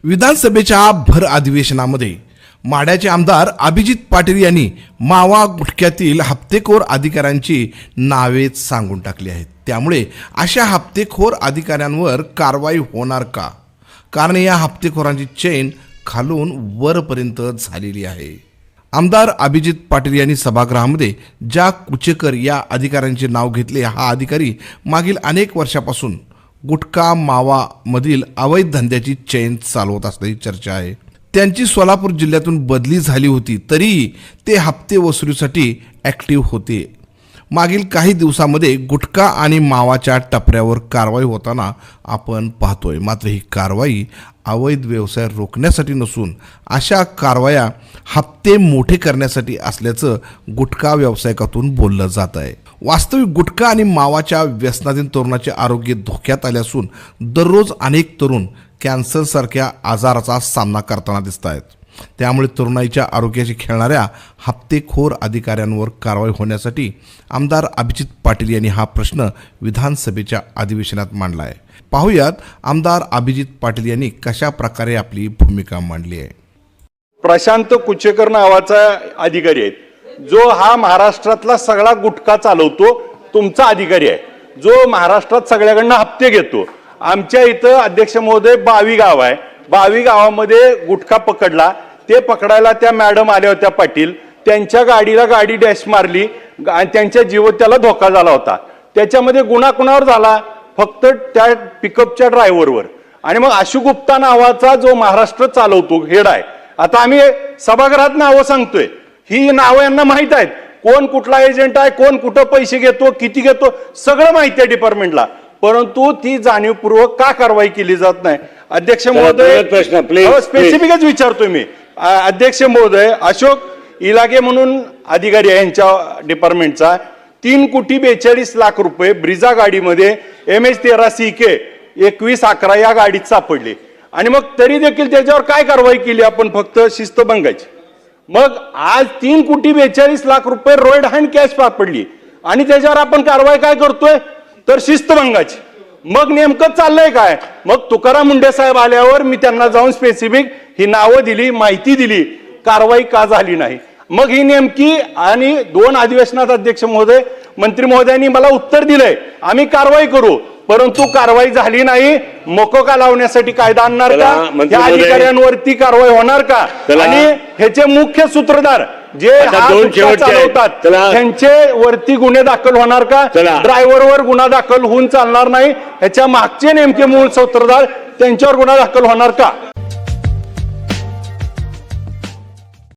विधानसभेच्या भर अधिवेशनामध्ये माढ्याचे आमदार अभिजित पाटील यांनी मावा गुटख्यातील हप्तेखोर अधिकाऱ्यांची नावे सांगून टाकली आहेत। त्यामुळे अशा हप्तेखोर अधिकाऱ्यांवर कारवाई होणार का? कारण या हप्तेखोरांची चेन खालून वरपर्यंत झालेली आहे। आमदार अभिजित पाटील यांनी सभागृहामध्ये ज्या कुचेकर या अधिकाऱ्यांचे नाव घेतले, हा अधिकारी मागील अनेक वर्षापासून गुटखा मावा मधील अवैध धंद्याची चेन चालवत असल्याची चर्चा आहे। त्यांची सोलापूर जिल्ह्यातून बदली झाली होती तरीही ते हप्ते वसुलीसाठी ॲक्टिव्ह होते। मागील काही दिवसांमध्ये गुटखा आणि मावाच्या टपऱ्यावर कारवाई होताना आपण पाहतोय। मात्र ही कारवाई अवैध व्यवसाय रोखण्यासाठी नसून अशा कारवाया हप्ते मोठे करण्यासाठी असल्याचं गुटखा व्यावसायिकातून बोललं जात आहे। वास्तविक गुटखा आणि मावाच्या व्यसनाधीन तरुणाचे आरोग्य धोक्यात आले असून दररोज अनेक तरुण कॅन्सरसारख्या आजाराचा सामना करताना दिसत आहेत। त्यामुळे तरुणाईच्या आरोग्याशी खेळणाऱ्या हप्तेखोर अधिकाऱ्यांवर कारवाई होण्यासाठी आमदार अभिजित पाटील यांनी हा प्रश्न विधानसभेच्या अधिवेशनात मांडला आहे। पाहुयात आमदार अभिजित पाटील यांनी कशा प्रकारे आपली भूमिका मांडली आहे। प्रशांत कुचेकर नावाचा अधिकारी आहे, जो हा महाराष्ट्रातला सगळा गुटखा चालवतो, तुमचा अधिकारी आहे, जो महाराष्ट्रात सगळ्याकडनं हप्ते घेतो। आमच्या इथं अध्यक्ष महोदय 22 गाव आहे, 22 गावामध्ये गुटखा पकडला। ते पकडायला त्या मॅडम आल्या होत्या पाटील, त्यांच्या गाडीला गाडी डॅश मारली आणि त्यांच्या जीवाला त्याला धोका झाला होता। त्याच्यामध्ये गुन्हा कुणावर झाला? फक्त त्या पिकअपच्या ड्रायव्हरवर। आणि मग आशु गुप्ता नावाचा जो महाराष्ट्र चालवतो हेड आहे, आता आम्ही सभागृहात नावं सांगतोय, ही नावं यांना माहित आहेत, कोण कुठला एजंट आहे, कोण कुठं पैसे घेतो, किती घेतो, सगळं माहिती आहे डिपार्टमेंटला। परंतु ती जाणीवपूर्वक का कारवाई केली जात नाही? अध्यक्ष महोदय, स्पेसिफिकच विचारतोय मी। अध्यक्ष महोदय, अशोक इलागे म्हणून अधिकारी आहे यांच्या डिपार्टमेंटचा, 3,42,00,000 रुपये ब्रिझा गाडीमध्ये MH13 CK 2111 या गाडीत सापडले। आणि मग तरी देखील त्याच्यावर काय कारवाई केली आपण? फक्त शिस्तभंगाची। मग आज 3,42,00,000 रुपये रोड हँड कॅश सापडली आणि त्याच्यावर आपण कारवाई काय करतोय? तर शिस्तभंगाची। मग नेमकं चाललंय काय? मग तुकाराम मुंडे साहेब आल्यावर मी त्यांना जाऊन स्पेसिफिक ही नावं दिली, माहिती दिली, कारवाई का झाली नाही? मग ही नेमकी आणि 2 अधिवेशनात अध्यक्ष महोदय, मंत्री महोदयांनी मला उत्तर दिलंय, आम्ही कारवाई करू, परंतु कारवाई झाली नाही। मोकोका लावण्यासाठी कायदा आणणार का? या अधिकाऱ्यांवरती कारवाई होणार का? आणि ह्याचे मुख्य सूत्रधार जे चालवतात त्यांचे वरती गुन्हे दाखल होणार का? ड्रायव्हरवर गुन्हा दाखल होऊन चालणार नाही, ह्याच्या मागचे नेमके मूळ सूत्रधार त्यांच्यावर गुन्हा दाखल होणार का?